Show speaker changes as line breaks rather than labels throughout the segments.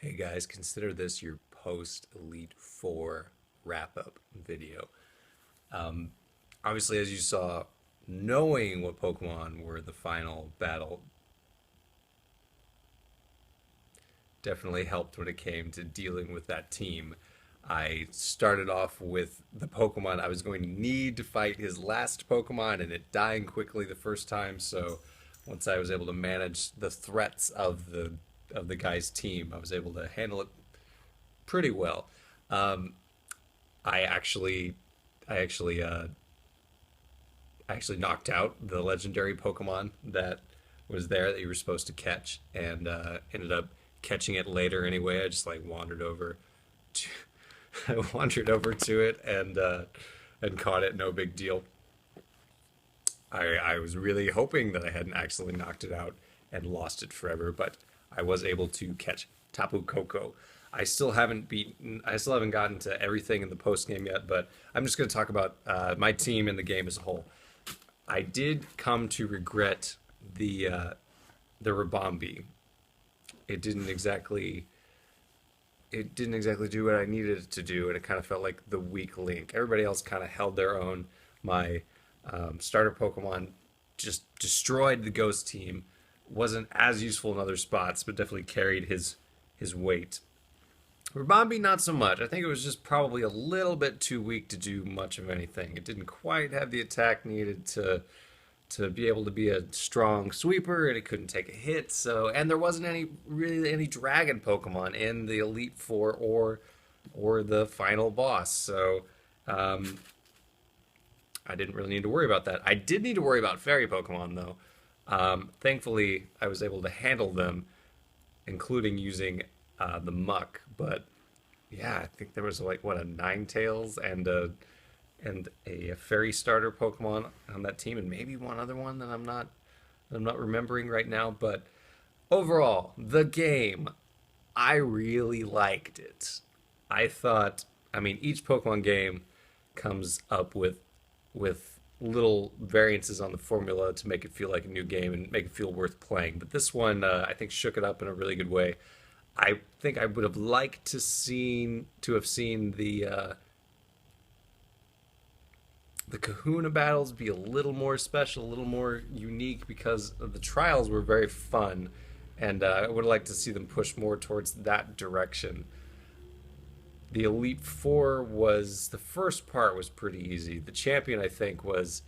Hey guys, consider this your post Elite Four wrap up video. Obviously, as you saw, knowing what Pokemon were the final battle definitely helped when it came to dealing with that team. I started off with the Pokemon I was going to need to fight his last Pokemon and it dying quickly the first time. So once I was able to manage the threats of the guy's team, I was able to handle it pretty well. Um, I actually, I actually, uh, I actually knocked out the legendary Pokemon that was there that you were supposed to catch, and ended up catching it later anyway. I just like wandered over, to, I wandered over to it and caught it. No big deal. I was really hoping that I hadn't accidentally knocked it out and lost it forever, but I was able to catch Tapu Koko. I still haven't gotten to everything in the post game yet, but I'm just going to talk about my team and the game as a whole. I did come to regret the Rabombi. It didn't exactly it didn't exactly do what I needed it to do, and it kind of felt like the weak link. Everybody else kind of held their own. My starter Pokemon just destroyed the Ghost team. Wasn't as useful in other spots, but definitely carried his weight. Rabambi, not so much. I think it was just probably a little bit too weak to do much of anything. It didn't quite have the attack needed to be able to be a strong sweeper, and it couldn't take a hit. So, and there wasn't any dragon Pokemon in the Elite Four or the final boss. So, um, I didn't really need to worry about that. I did need to worry about fairy Pokemon though. Thankfully, I was able to handle them, including using the Muck. But yeah, I think there was like what a Ninetales and a fairy starter Pokemon on that team, and maybe one other one that I'm not remembering right now. But overall, the game, I really liked it. I thought, I mean, each Pokemon game comes up with little variances on the formula to make it feel like a new game and make it feel worth playing. But this one, I think, shook it up in a really good way. I think I would have liked to have seen the Kahuna battles be a little more special, a little more unique because the trials were very fun, and I would like to see them push more towards that direction. The Elite Four was the first part was pretty easy. The champion, I think, was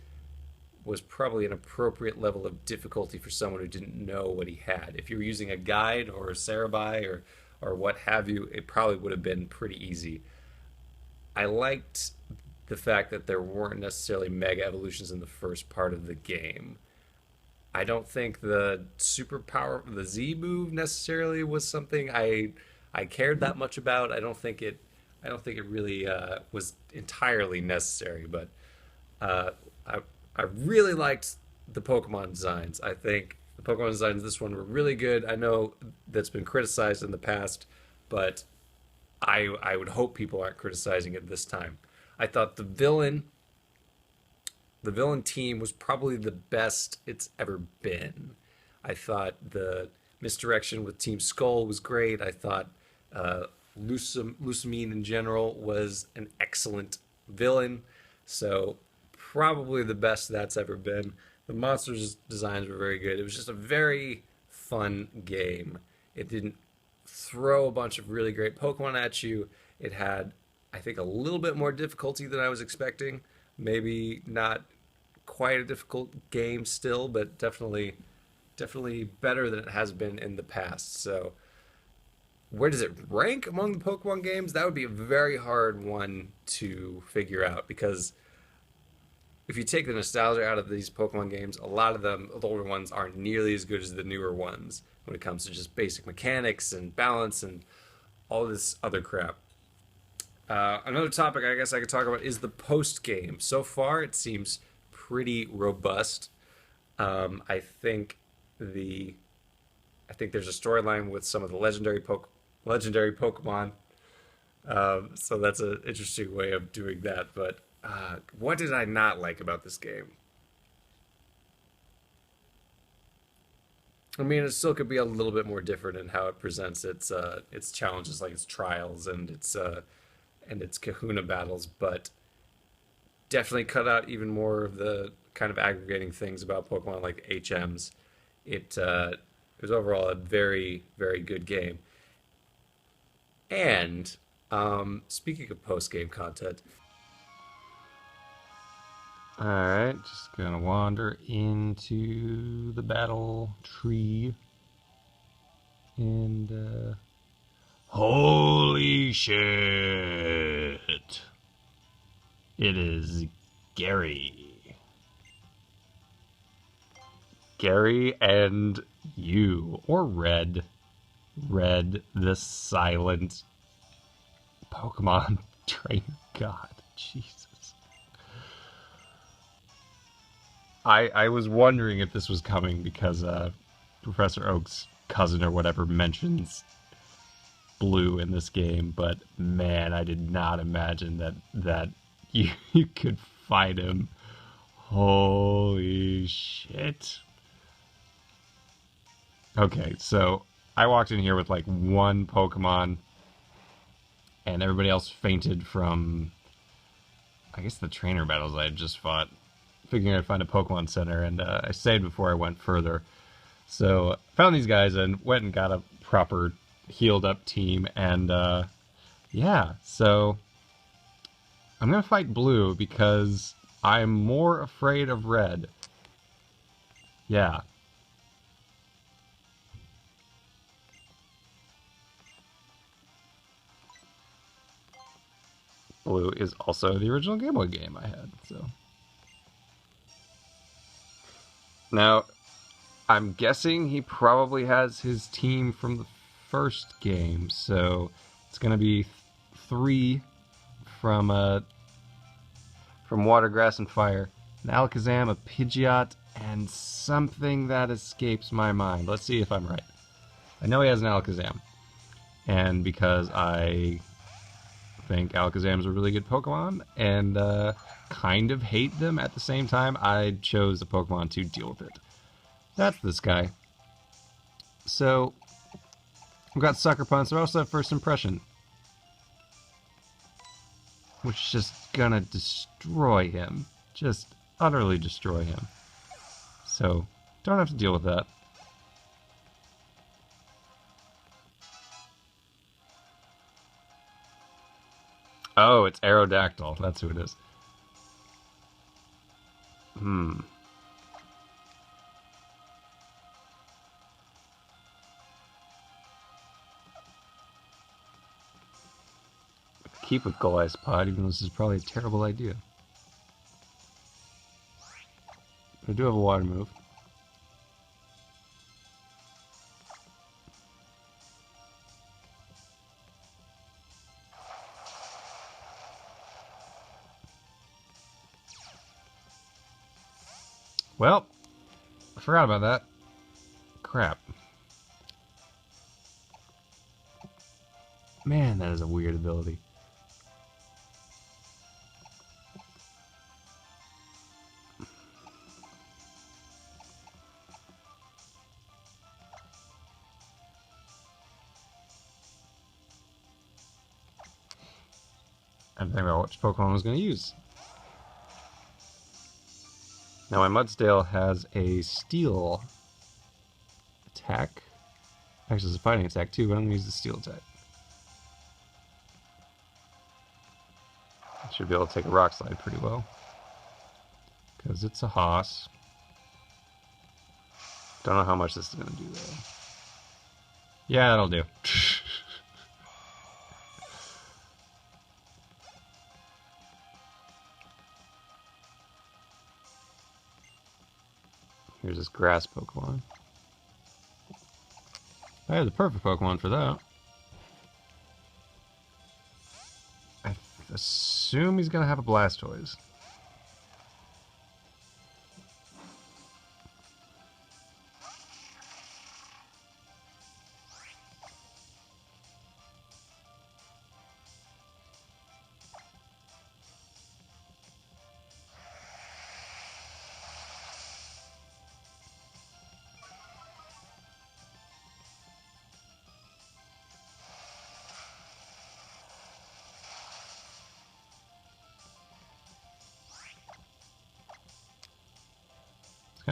probably an appropriate level of difficulty for someone who didn't know what he had. If you were using a guide or a Cerebi or what have you, it probably would have been pretty easy. I liked the fact that there weren't necessarily mega evolutions in the first part of the game. I don't think the Z move necessarily was something I cared that much about. I don't think it really was entirely necessary, but uh, I I really liked the Pokemon designs. I think the Pokemon designs in this one were really good. I know that's been criticized in the past, but I would hope people aren't criticizing it this time. I thought the villain team was probably the best it's ever been. I thought the misdirection with Team Skull was great. I thought Lusamine in general was an excellent villain. So probably the best that's ever been. The monsters designs were very good. It was just a very fun game. It didn't throw a bunch of really great Pokemon at you. It had, I think, a little bit more difficulty than I was expecting. Maybe not quite a difficult game still, but definitely better than it has been in the past. So, where does it rank among the Pokemon games? That would be a very hard one to figure out because if you take the nostalgia out of these Pokemon games, a lot of them, the older ones, aren't nearly as good as the newer ones when it comes to just basic mechanics and balance and all this other crap. Another topic I guess I could talk about is the post game. So far, it seems pretty robust. I think the I think there's a storyline with some of the legendary Pokemon. So that's an interesting way of doing that. But what did I not like about this game? I mean, it still could be a little bit more different in how it presents its challenges, like its trials and its Kahuna battles, but definitely cut out even more of the kind of aggregating things about Pokemon like HMs. It was overall a very very good game. And speaking of post game content, all right, just gonna wander into the battle tree and holy shit! It is Gary. Gary and you, or Red. Red the Silent Pokemon Trainer God. Jesus. I was wondering if this was coming because Professor Oak's cousin or whatever mentions Blue in this game, but man, I did not imagine that you could fight him. Holy shit. Okay, so I walked in here with like one Pokemon, and everybody else fainted from, I guess, the trainer battles I had just fought, figuring I'd find a Pokemon Center, and I saved before I went further. So found these guys and went and got a proper healed up team, and yeah, so I'm gonna fight Blue because I'm more afraid of Red. Yeah. Blue is also the original Game Boy game I had, so. Now, I'm guessing he probably has his team from the first game, so it's gonna be three from Water, Grass, and Fire, an Alakazam, a Pidgeot, and something that escapes my mind. Let's see if I'm right. I know he has an Alakazam, and because I think Alakazam's a really good Pokemon, and kind of hate them at the same time, I chose the Pokemon to deal with it. That's this guy. So, we've got Sucker Punch, but I also have First Impression, which is just gonna destroy him. Just utterly destroy him. So, don't have to deal with that. Oh, it's Aerodactyl. That's who it is. Keep with Golisopod, even though this is probably a terrible idea. I do have a water move. Well, I forgot about that. Crap. Man, that is a weird ability. I'm thinking about which Pokemon I was going to use. Now, my Mudsdale has a Steel attack. Actually, it's a fighting attack too, but I'm going to use the Steel attack. I should be able to take a Rock Slide pretty well. Because it's a Hoss. Don't know how much this is going to do, though. Yeah, that'll do. Here's this grass Pokemon. I have the perfect Pokemon for that. I assume he's going to have a Blastoise.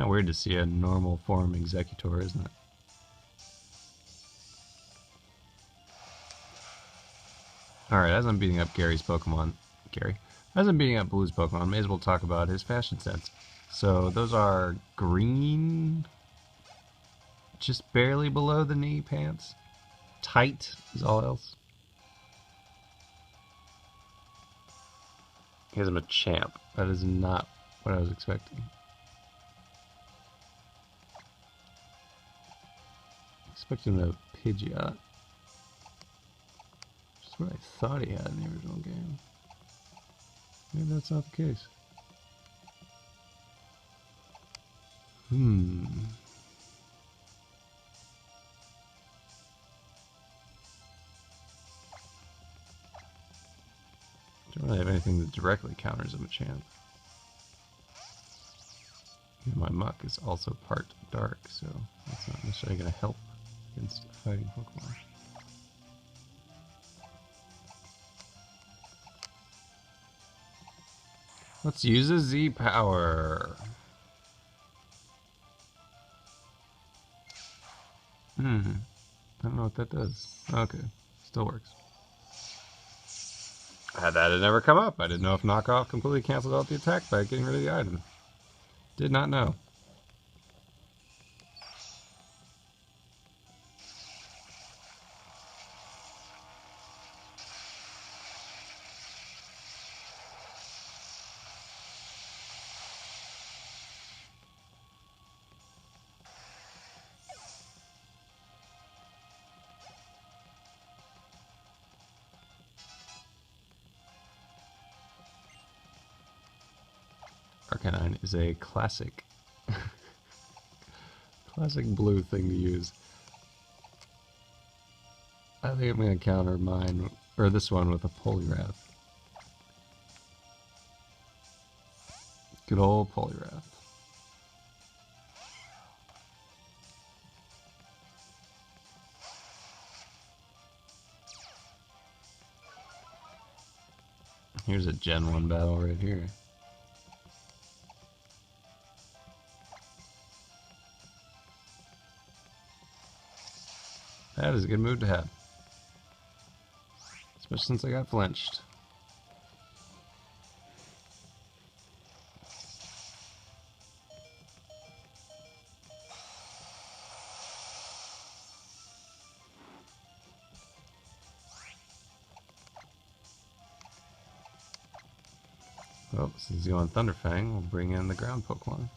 Kind of weird to see a normal form Executor, isn't it? Alright, as I'm beating up Gary's Pokemon, as I'm beating up Blue's Pokemon, I may as well talk about his fashion sense. So those are green, just barely below the knee pants. Tight is all else. He has him a champ. That is not what I was expecting. Expecting a Pidgeot. Just what I thought he had in the original game. Maybe that's not the case. Don't really have anything that directly counters a Machamp. And my Muck is also part dark, so that's not necessarily going to help against fighting Pokemon. Let's use a Z-Power. I don't know what that does. Okay, still works. Had that had never come up, I didn't know if knockoff completely canceled out the attack by getting rid of the item. Did not know. Arcanine is a classic blue thing to use. I think I'm going to counter mine, or this one, with a Poliwrath. Good old Poliwrath. Here's a Gen 1 battle right here. That is a good move to have. Especially since I got flinched. Well, since he's going Thunderfang, we'll bring in the ground Pokemon.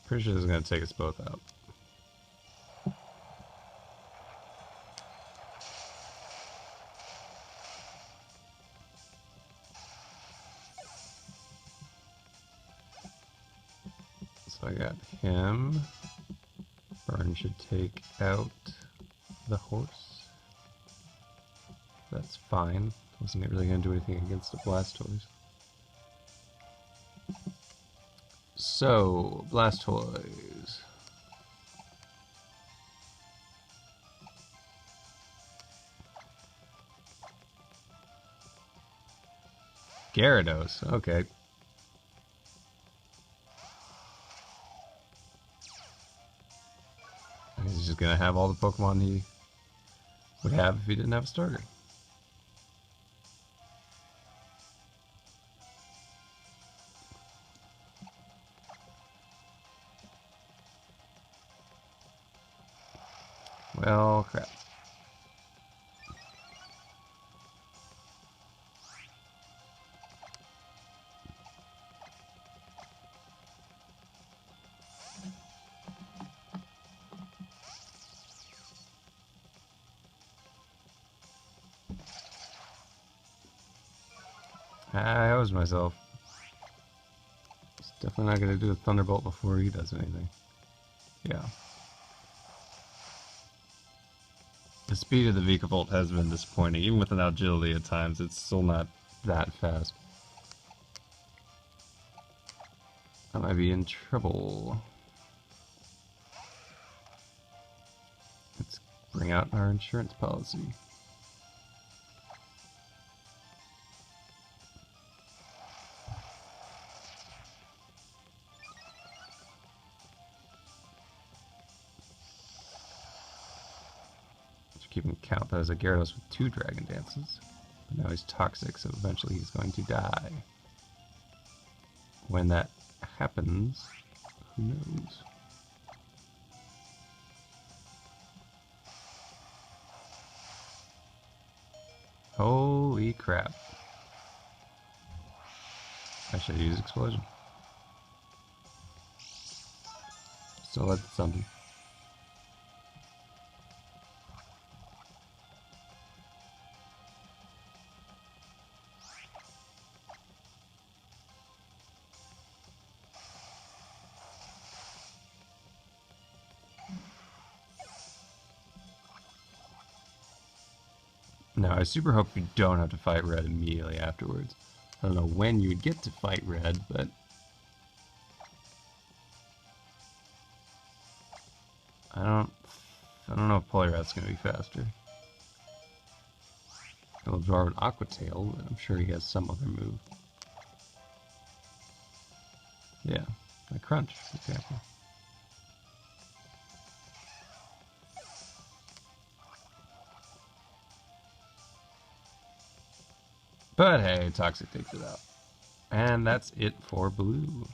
Pretty sure this is going to take us both out. So I got him. Burn should take out the horse. That's fine. Wasn't really going to do anything against the Blastoise. So, Blastoise. Gyarados, okay. He's just gonna have all the Pokemon he would have if he didn't have a starter. Well, crap. I hosed myself. He's definitely not going to do a Thunderbolt before he does anything. Yeah. The speed of the Vikavolt has been disappointing. Even with an agility at times, it's still not that fast. I might be in trouble. Let's bring out our insurance policy. Keeping count that as a Gyarados with 2 Dragon Dances. But now he's toxic, so eventually he's going to die. When that happens, who knows? Holy crap. I should use Explosion. Still had something. Now, I super hope you don't have to fight Red immediately afterwards. I don't know when you would get to fight Red, but... I don't know if Poliwrath's gonna be faster. He'll absorb an Aqua Tail, but I'm sure he has some other move. Yeah, a Crunch, for example. But hey, Toxic takes it out. And that's it for blue.